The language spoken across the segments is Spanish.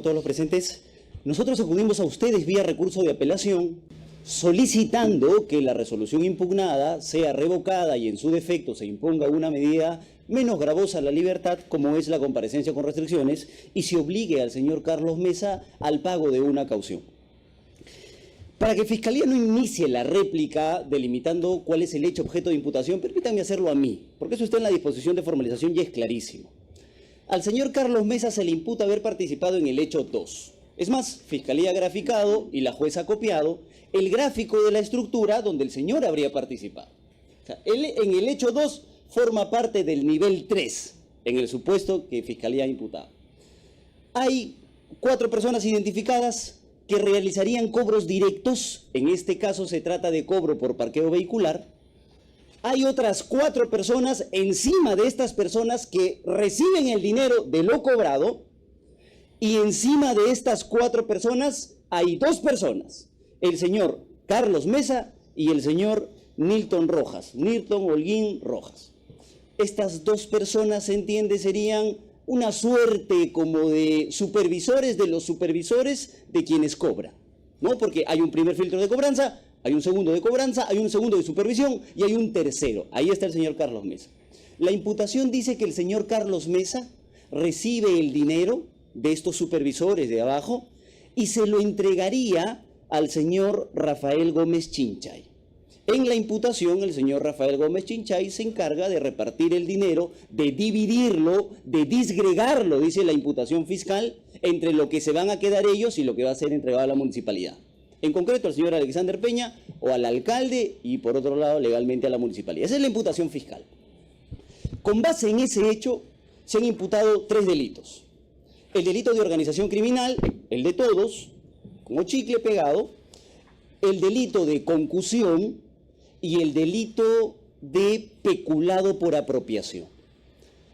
todos los presentes. Nosotros acudimos a ustedes vía recurso de apelación solicitando que la resolución impugnada sea revocada y en su defecto se imponga una medida menos gravosa a la libertad, como es la comparecencia con restricciones, y se obligue al señor Carlos Mesa al pago de una caución. Para que Fiscalía no inicie la réplica delimitando cuál es el hecho objeto de imputación, permítanme hacerlo a mí, porque eso está en la disposición de formalización y es clarísimo. Al señor Carlos Mesa se le imputa haber participado en el hecho 2. Es más, Fiscalía ha graficado y la jueza ha copiado el gráfico de la estructura donde el señor habría participado. O sea, él en el hecho 2 forma parte del nivel 3, en el supuesto que Fiscalía ha imputado. Hay 4 personas identificadas que realizarían cobros directos. En este caso se trata de cobro por parqueo vehicular. Hay otras 4 personas encima de estas personas que reciben el dinero de lo cobrado. Y encima de estas 4 personas hay 2 personas, el señor Carlos Mesa y el señor Nilton Holguín Rojas. Estas 2 personas, se entiende, serían una suerte como de supervisores de los supervisores de quienes cobran, ¿no? Porque hay un primer filtro de cobranza, hay un segundo de cobranza, hay un segundo de supervisión y hay un tercero. Ahí está el señor Carlos Mesa. La imputación dice que el señor Carlos Mesa recibe el dinero de estos supervisores de abajo y se lo entregaría al señor Rafael Gómez Chinchay. En la imputación, el señor Rafael Gómez Chinchay se encarga de repartir el dinero, de dividirlo, de disgregarlo, dice la imputación fiscal, entre lo que se van a quedar ellos y lo que va a ser entregado a la municipalidad. En concreto, al señor Alexander Peña o al alcalde y, por otro lado, legalmente a la municipalidad. Esa es la imputación fiscal. Con base en ese hecho, se han imputado 3 delitos. El delito de organización criminal, el de todos, como chicle pegado, el delito de concusión y el delito de peculado por apropiación.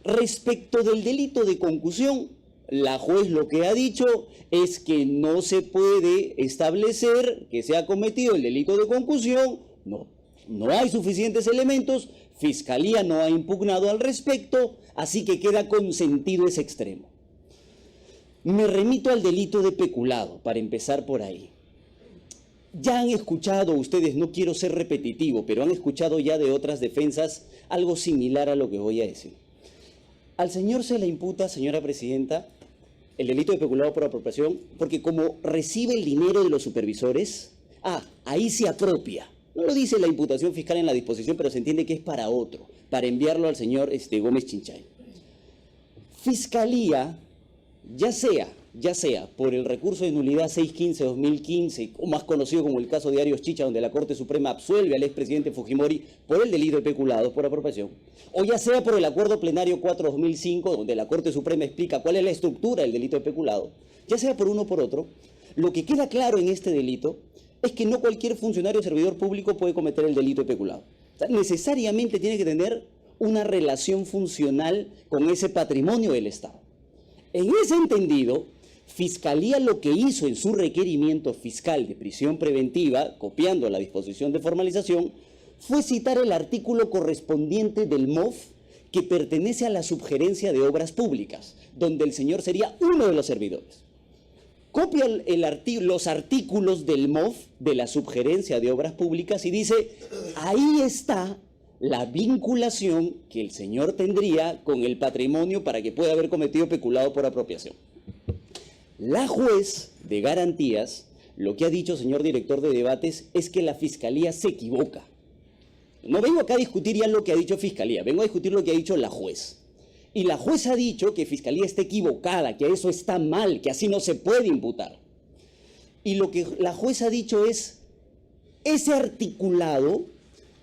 Respecto del delito de concusión, la juez lo que ha dicho es que no se puede establecer que se ha cometido el delito de concusión, no hay suficientes elementos, Fiscalía no ha impugnado al respecto, así que queda consentido ese extremo. Me remito al delito de peculado, para empezar por ahí. Ya han escuchado ustedes, no quiero ser repetitivo, pero han escuchado ya de otras defensas algo similar a lo que voy a decir. Al señor se le imputa, señora presidenta, el delito de peculado por apropiación, porque como recibe el dinero de los supervisores, ahí se apropia. No lo dice la imputación fiscal en la disposición, pero se entiende que es para otro, para enviarlo al señor Gómez Chinchay. Fiscalía, ya sea por el recurso de nulidad 615-2015, o más conocido como el caso de Arios Chicha, donde la Corte Suprema absuelve al expresidente Fujimori por el delito de peculado por apropiación, o ya sea por el acuerdo plenario 4-2005, donde la Corte Suprema explica cuál es la estructura del delito de peculado, ya sea por uno o por otro, lo que queda claro en este delito es que no cualquier funcionario o servidor público puede cometer el delito de peculado. O sea, necesariamente tiene que tener una relación funcional con ese patrimonio del Estado. En ese entendido, Fiscalía lo que hizo en su requerimiento fiscal de prisión preventiva, copiando la disposición de formalización, fue citar el artículo correspondiente del MOF que pertenece a la subgerencia de obras públicas, donde el señor sería uno de los servidores. Copia los artículos del MOF de la subgerencia de obras públicas y dice, ahí está la vinculación que el señor tendría con el patrimonio para que pueda haber cometido peculado por apropiación. La juez de garantías, lo que ha dicho, señor director de debates, es que la Fiscalía se equivoca. No vengo acá a discutir ya lo que ha dicho Fiscalía, vengo a discutir lo que ha dicho la juez. Y la juez ha dicho que Fiscalía está equivocada, que eso está mal, que así no se puede imputar. Y lo que la juez ha dicho es, ese articulado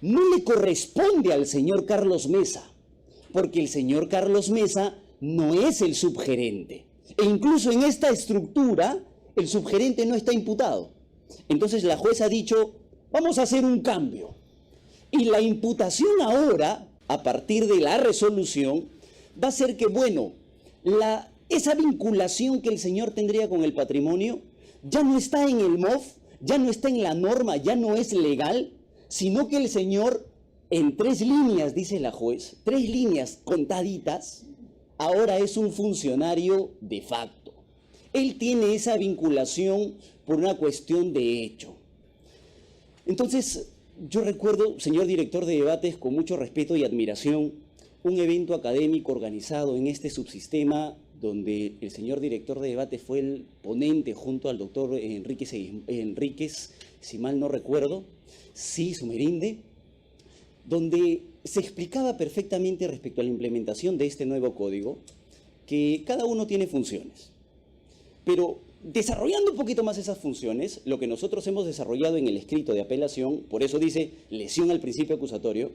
no le corresponde al señor Carlos Mesa, porque el señor Carlos Mesa no es el subgerente. E incluso en esta estructura, el subgerente no está imputado. Entonces la jueza ha dicho, vamos a hacer un cambio. Y la imputación ahora, a partir de la resolución, va a ser que, bueno, esa vinculación que el señor tendría con el patrimonio ya no está en el MOF, ya no está en la norma, ya no es legal, sino que el señor, en 3 líneas, dice la juez, 3 líneas contaditas, ahora es un funcionario de facto. Él tiene esa vinculación por una cuestión de hecho. Entonces, yo recuerdo, señor director de debates, con mucho respeto y admiración, un evento académico organizado en este subsistema donde el señor director de debates fue el ponente junto al doctor Enríquez, si mal no recuerdo, sí, Sumerinde, donde se explicaba perfectamente respecto a la implementación de este nuevo código que cada uno tiene funciones. Pero desarrollando un poquito más esas funciones, lo que nosotros hemos desarrollado en el escrito de apelación, por eso dice lesión al principio acusatorio,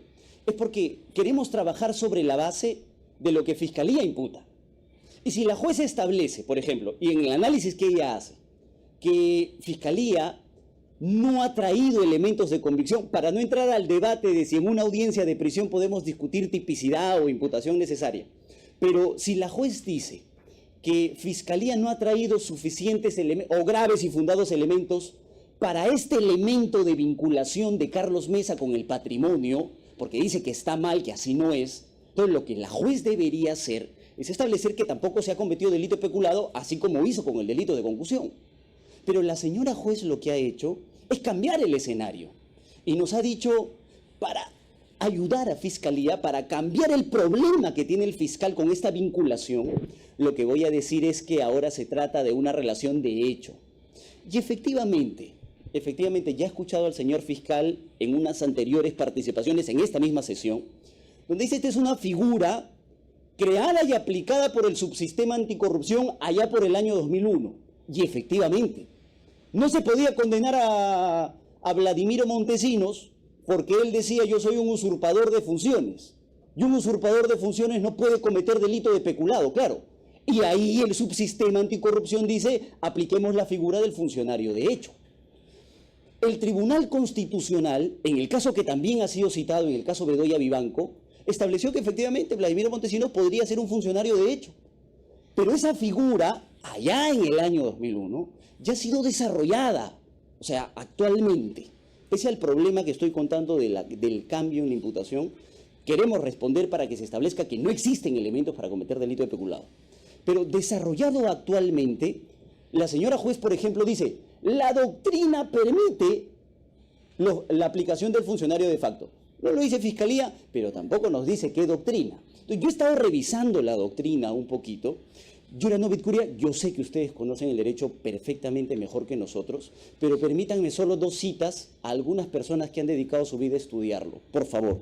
es porque queremos trabajar sobre la base de lo que Fiscalía imputa. Y si la jueza establece, por ejemplo, y en el análisis que ella hace, que Fiscalía no ha traído elementos de convicción, para no entrar al debate de si en una audiencia de prisión podemos discutir tipicidad o imputación necesaria, pero si la juez dice que Fiscalía no ha traído suficientes o graves y fundados elementos para este elemento de vinculación de Carlos Mesa con el patrimonio, porque dice que está mal, que así no es, entonces lo que la juez debería hacer es establecer que tampoco se ha cometido delito de peculado, así como hizo con el delito de concusión. Pero la señora juez lo que ha hecho es cambiar el escenario y nos ha dicho, para ayudar a Fiscalía, para cambiar el problema que tiene el fiscal con esta vinculación, lo que voy a decir es que ahora se trata de una relación de hecho. Y efectivamente, ya he escuchado al señor fiscal en unas anteriores participaciones en esta misma sesión, donde dice esta es una figura creada y aplicada por el subsistema anticorrupción allá por el año 2001. Y efectivamente, no se podía condenar a Vladimiro Montesinos porque él decía yo soy un usurpador de funciones. Y un usurpador de funciones no puede cometer delito de peculado, claro. Y ahí el subsistema anticorrupción dice apliquemos la figura del funcionario de hecho. El Tribunal Constitucional, en el caso que también ha sido citado, en el caso Bedoya Vivanco, estableció que efectivamente Vladimiro Montesinos podría ser un funcionario de hecho. Pero esa figura, allá en el año 2001, ya ha sido desarrollada, o sea, actualmente. Ese es el problema que estoy contando del cambio en la imputación. Queremos responder para que se establezca que no existen elementos para cometer delito de peculado. Pero desarrollado actualmente, la señora juez, por ejemplo, dice, la doctrina permite la aplicación del funcionario de facto. No lo dice Fiscalía, pero tampoco nos dice qué doctrina. Entonces, yo he estado revisando la doctrina un poquito. Yura Vitcuria, yo sé que ustedes conocen el derecho perfectamente mejor que nosotros, pero permítanme solo 2 citas a algunas personas que han dedicado su vida a estudiarlo. Por favor.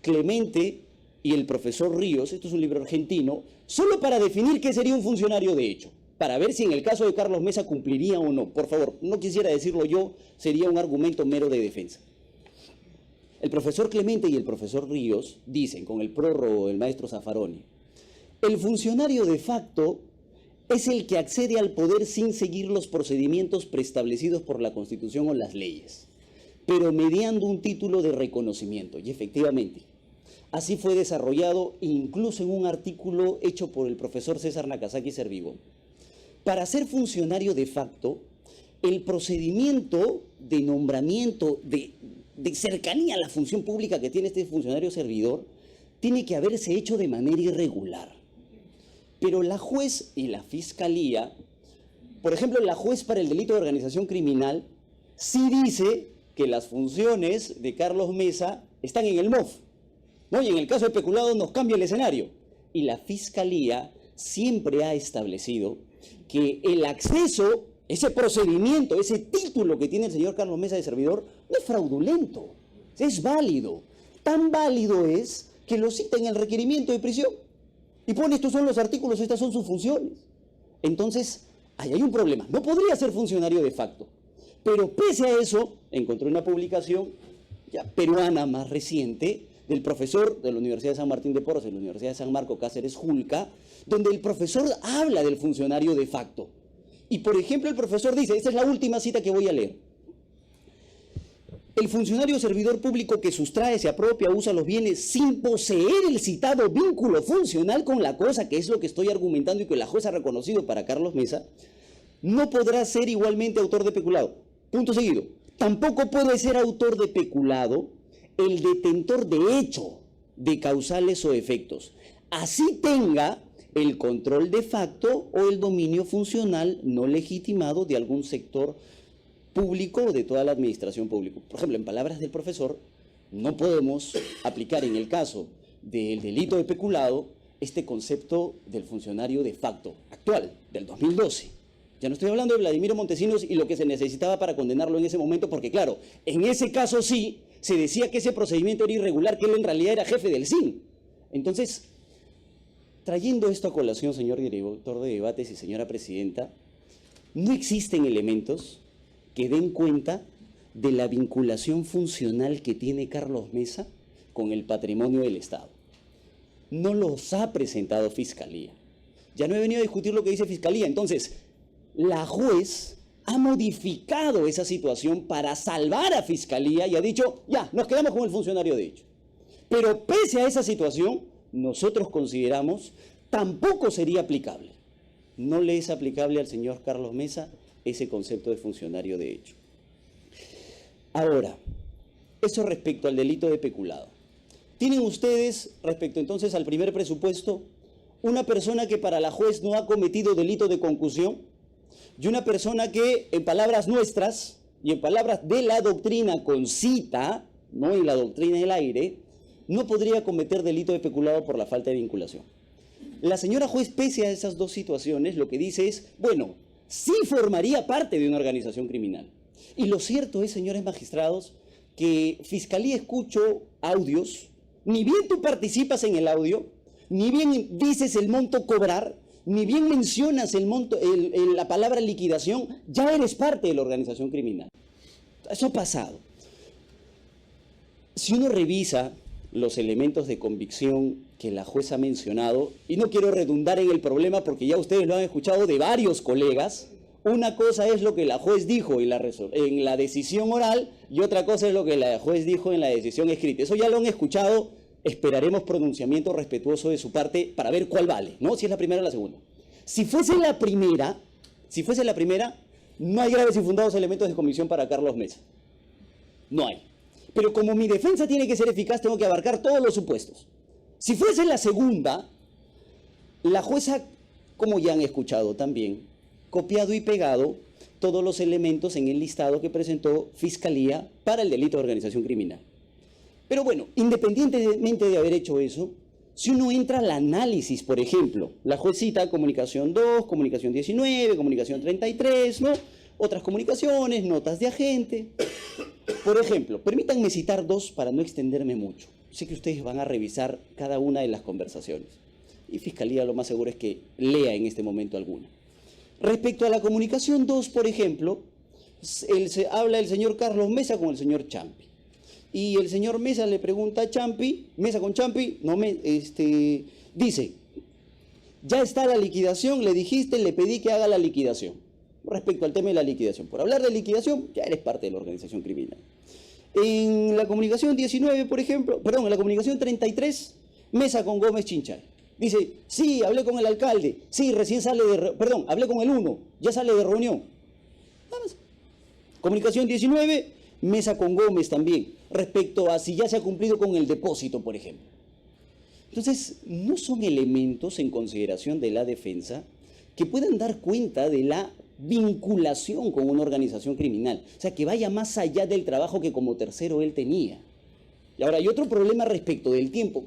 Clemente y el profesor Ríos, esto es un libro argentino, solo para definir qué sería un funcionario de hecho, para ver si en el caso de Carlos Mesa cumpliría o no. Por favor, no quisiera decirlo yo, sería un argumento mero de defensa. El profesor Clemente y el profesor Ríos dicen, con el prólogo del maestro Zaffaroni, el funcionario de facto es el que accede al poder sin seguir los procedimientos preestablecidos por la Constitución o las leyes, pero mediando un título de reconocimiento. Y efectivamente, así fue desarrollado incluso en un artículo hecho por el profesor César Nakazaki Servigo. Para ser funcionario de facto, el procedimiento de nombramiento, de cercanía a la función pública que tiene este funcionario servidor, tiene que haberse hecho de manera irregular. Pero la juez y la Fiscalía, por ejemplo, la juez para el delito de organización criminal, sí dice que las funciones de Carlos Mesa están en el MOF, ¿no? Y en el caso de peculado nos cambia el escenario. Y la Fiscalía siempre ha establecido que el acceso, ese procedimiento, ese título que tiene el señor Carlos Mesa de servidor, no es fraudulento, es válido. Tan válido es que lo cita en el requerimiento de prisión y pone estos son los artículos, estas son sus funciones. Entonces, ahí hay un problema. No podría ser funcionario de facto. Pero pese a eso, encontré una publicación ya peruana más reciente del profesor de la Universidad de San Martín de Porres, de la Universidad de San Marco Cáceres Julca, donde el profesor habla del funcionario de facto. Y por ejemplo el profesor dice, esta es la última cita que voy a leer, el funcionario servidor público que sustrae, se apropia, usa los bienes sin poseer el citado vínculo funcional con la cosa, que es lo que estoy argumentando y que la jueza ha reconocido para Carlos Mesa, no podrá ser igualmente autor de peculado. Punto seguido. Tampoco puede ser autor de peculado el detentor de hecho de causales o efectos. Así tenga el control de facto o el dominio funcional no legitimado de algún sector público o de toda la administración pública. Por ejemplo, en palabras del profesor, no podemos aplicar en el caso del delito de peculado este concepto del funcionario de facto actual, del 2012. Ya no estoy hablando de Vladimiro Montesinos y lo que se necesitaba para condenarlo en ese momento, porque claro, en ese caso sí, se decía que ese procedimiento era irregular, que él en realidad era jefe del SIN. Entonces, trayendo esto a colación, señor director de debates y señora presidenta, no existen elementos que den cuenta de la vinculación funcional que tiene Carlos Mesa con el patrimonio del Estado. No los ha presentado Fiscalía. Ya no he venido a discutir lo que dice Fiscalía. Entonces, la juez ha modificado esa situación para salvar a Fiscalía y ha dicho, ya, nos quedamos con el funcionario de hecho. Pero pese a esa situación, nosotros consideramos tampoco sería aplicable. No le es aplicable al señor Carlos Mesa ese concepto de funcionario de hecho. Ahora, eso respecto al delito de peculado. ¿Tienen ustedes, respecto entonces al primer presupuesto, una persona que para la juez no ha cometido delito de concusión y una persona que, en palabras nuestras y en palabras de la doctrina con cita, no en la doctrina del aire, no podría cometer delito de peculado por la falta de vinculación? La señora juez, pese a esas dos situaciones, lo que dice es, bueno, sí formaría parte de una organización criminal. Y lo cierto es, señores magistrados, que Fiscalía escuchó audios, ni bien tú participas en el audio, ni bien dices el monto cobrar, ni bien mencionas el monto, la palabra liquidación, ya eres parte de la organización criminal. Eso ha pasado. Si uno revisa los elementos de convicción que la juez ha mencionado, y no quiero redundar en el problema porque ya ustedes lo han escuchado de varios colegas, una cosa es lo que la juez dijo en la decisión oral y otra cosa es lo que la juez dijo en la decisión escrita. Eso ya lo han escuchado, esperaremos pronunciamiento respetuoso de su parte para ver cuál vale, ¿no? Si es la primera o la segunda. Si fuese la primera, no hay graves y fundados elementos de convicción para Carlos Mesa. No hay. Pero como mi defensa tiene que ser eficaz, tengo que abarcar todos los supuestos. Si fuese la segunda, la jueza, como ya han escuchado también, copiado y pegado todos los elementos en el listado que presentó Fiscalía para el delito de organización criminal. Pero bueno, independientemente de haber hecho eso, si uno entra al análisis, por ejemplo, la juez cita comunicación 2, comunicación 19, comunicación 33, ¿no? Otras comunicaciones, notas de agente. Por ejemplo, permítanme citar dos para no extenderme mucho. Sé que ustedes van a revisar cada una de las conversaciones. Y Fiscalía lo más seguro es que lea en este momento alguna. Respecto a la comunicación 2, por ejemplo, habla el señor Carlos Mesa con el señor Champi. Y el señor Mesa le pregunta a Champi, Mesa con Champi, dice, ya está la liquidación, le dijiste, le pedí que haga la liquidación. Respecto al tema de la liquidación. Por hablar de liquidación, ya eres parte de la organización criminal. En la comunicación 19, por ejemplo, en la comunicación 33, Mesa con Gómez Chinchay. Dice, sí, hablé con el alcalde, sí, recién sale hablé con el 1, ya sale de reunión. Nada más. Comunicación 19, Mesa con Gómez también, respecto a si ya se ha cumplido con el depósito, por ejemplo. Entonces, no son elementos en consideración de la defensa que puedan dar cuenta de la vinculación con una organización criminal. O sea, que vaya más allá del trabajo que como tercero él tenía. Y ahora, hay otro problema respecto del tiempo.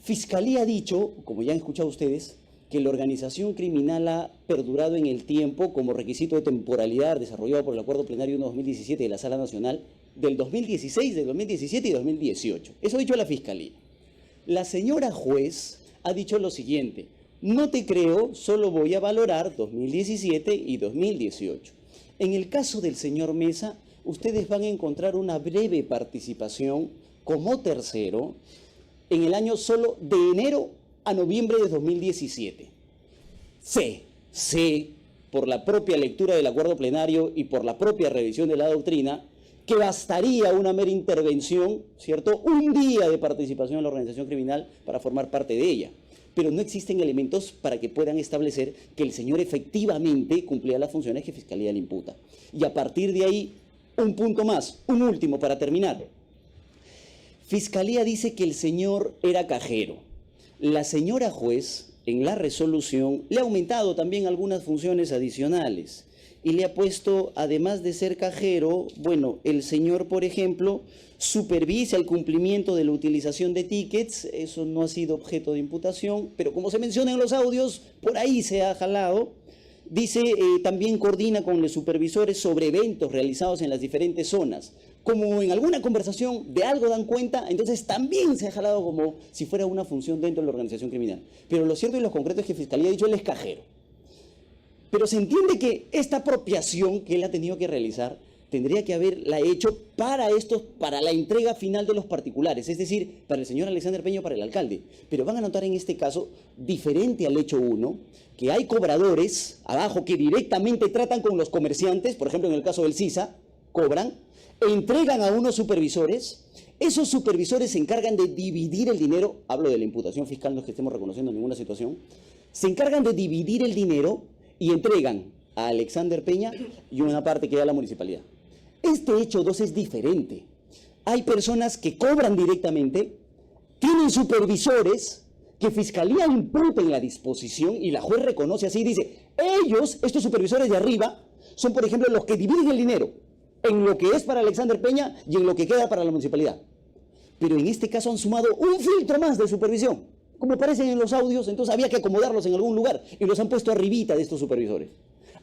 Fiscalía ha dicho, como ya han escuchado ustedes, que la organización criminal ha perdurado en el tiempo como requisito de temporalidad desarrollado por el Acuerdo Plenario 1/2017 de la Sala Nacional del 2016, del 2017 y 2018. Eso ha dicho la Fiscalía. La señora juez ha dicho lo siguiente, no te creo, solo voy a valorar 2017 y 2018. En el caso del señor Mesa, ustedes van a encontrar una breve participación como tercero en el año solo de enero a noviembre de 2017. Sé, por la propia lectura del acuerdo plenario y por la propia revisión de la doctrina, que bastaría una mera intervención, ¿cierto? Un día de participación en la organización criminal para formar parte de ella. Pero no existen elementos para que puedan establecer que el señor efectivamente cumplía las funciones que Fiscalía le imputa. Y a partir de ahí, un punto más, un último para terminar. Fiscalía dice que el señor era cajero. La señora juez en la resolución, le ha aumentado también algunas funciones adicionales y le ha puesto, además de ser cajero, bueno, el señor, por ejemplo, supervisa el cumplimiento de la utilización de tickets. Eso no ha sido objeto de imputación, pero como se menciona en los audios, por ahí se ha jalado. Dice, también coordina con los supervisores sobre eventos realizados en las diferentes zonas. Como en alguna conversación de algo dan cuenta, entonces también se ha jalado como si fuera una función dentro de la organización criminal. Pero lo cierto y lo concreto es que Fiscalía ha dicho él es cajero. Pero se entiende que esta apropiación que él ha tenido que realizar tendría que haberla hecho para la entrega final de los particulares, es decir, para el señor Alexander Peña o para el alcalde. Pero van a notar en este caso, diferente al hecho 1, que hay cobradores abajo que directamente tratan con los comerciantes, por ejemplo en el caso del CISA, cobran, entregan a unos supervisores, esos supervisores se encargan de dividir el dinero, hablo de la imputación fiscal, no es que estemos reconociendo ninguna situación, se encargan de dividir el dinero y entregan a Alexander Peña y una parte queda a la municipalidad. Este hecho 2 es diferente. Hay personas que cobran directamente, tienen supervisores que Fiscalía imputa en la disposición y la juez reconoce así y dice, ellos, estos supervisores de arriba, son por ejemplo los que dividen el dinero en lo que es para Alexander Peña y en lo que queda para la municipalidad. Pero en este caso han sumado un filtro más de supervisión. Como aparecen en los audios, entonces había que acomodarlos en algún lugar y los han puesto arribita de estos supervisores.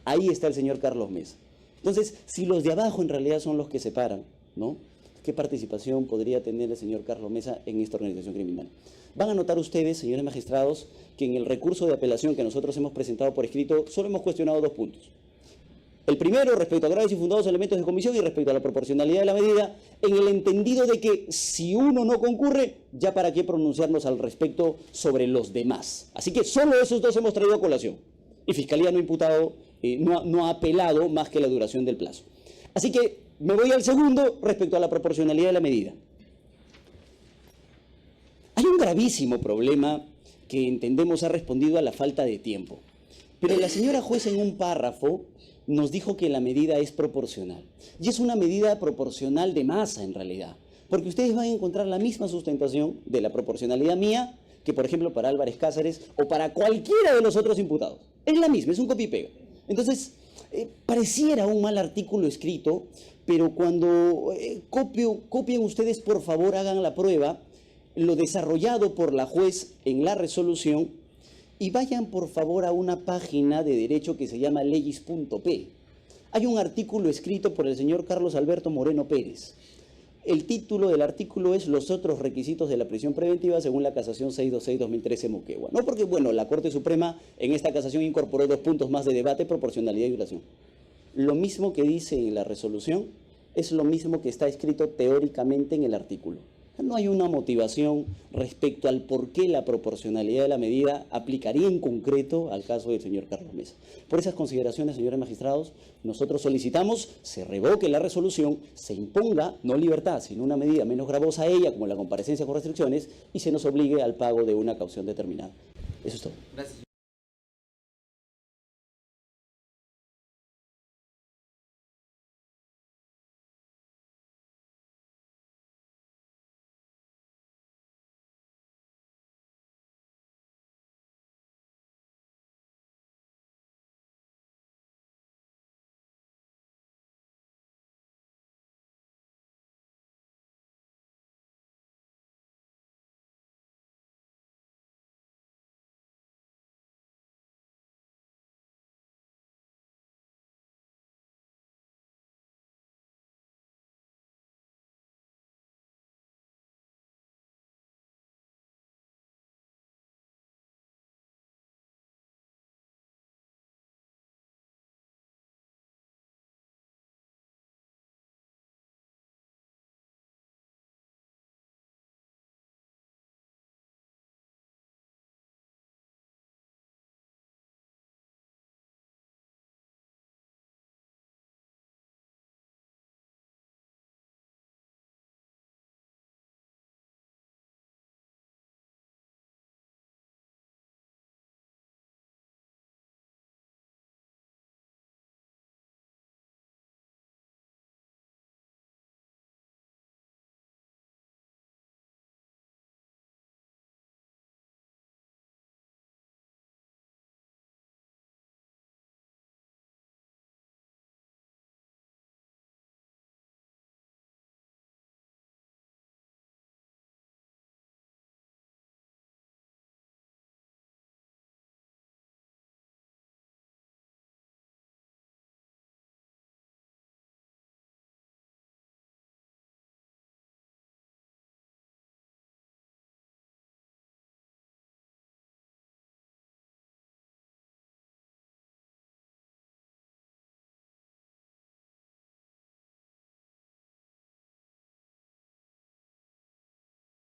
Ahí está el señor Carlos Mesa. Entonces, si los de abajo en realidad son los que separan, ¿no? ¿Qué participación podría tener el señor Carlos Mesa en esta organización criminal? Van a notar ustedes, señores magistrados, que en el recurso de apelación que nosotros hemos presentado por escrito, solo hemos cuestionado 2 puntos. El primero, respecto a graves y fundados elementos de comisión y respecto a la proporcionalidad de la medida, en el entendido de que si uno no concurre, ya para qué pronunciarnos al respecto sobre los demás. Así que solo esos 2 hemos traído a colación. Y Fiscalía no ha imputado, no ha apelado más que la duración del plazo. Así que me voy al segundo respecto a la proporcionalidad de la medida. Hay un gravísimo problema que entendemos ha respondido a la falta de tiempo. Pero la señora juez en un párrafo nos dijo que la medida es proporcional. Y es una medida proporcional de masa en realidad. Porque ustedes van a encontrar la misma sustentación de la proporcionalidad mía que, por ejemplo, para Álvarez Cáceres o para cualquiera de los otros imputados. Es la misma, es un copia y pega. Entonces, pareciera un mal artículo escrito, pero cuando copien ustedes, por favor, hagan la prueba, lo desarrollado por la juez en la resolución, y vayan, por favor, a una página de derecho que se llama legis.p. Hay un artículo escrito por el señor Carlos Alberto Moreno Pérez. El título del artículo es Los otros requisitos de la prisión preventiva según la casación 626-2013 Moquegua. No porque, bueno, la Corte Suprema en esta casación incorporó 2 puntos más de debate, proporcionalidad y duración. Lo mismo que dice en la resolución es lo mismo que está escrito teóricamente en el artículo. No hay una motivación respecto al por qué la proporcionalidad de la medida aplicaría en concreto al caso del señor Carlos Mesa. Por esas consideraciones, señores magistrados, nosotros solicitamos se revoque la resolución, se imponga no libertad, sino una medida menos gravosa a ella, como la comparecencia con restricciones, y se nos obligue al pago de una caución determinada. Eso es todo. Gracias.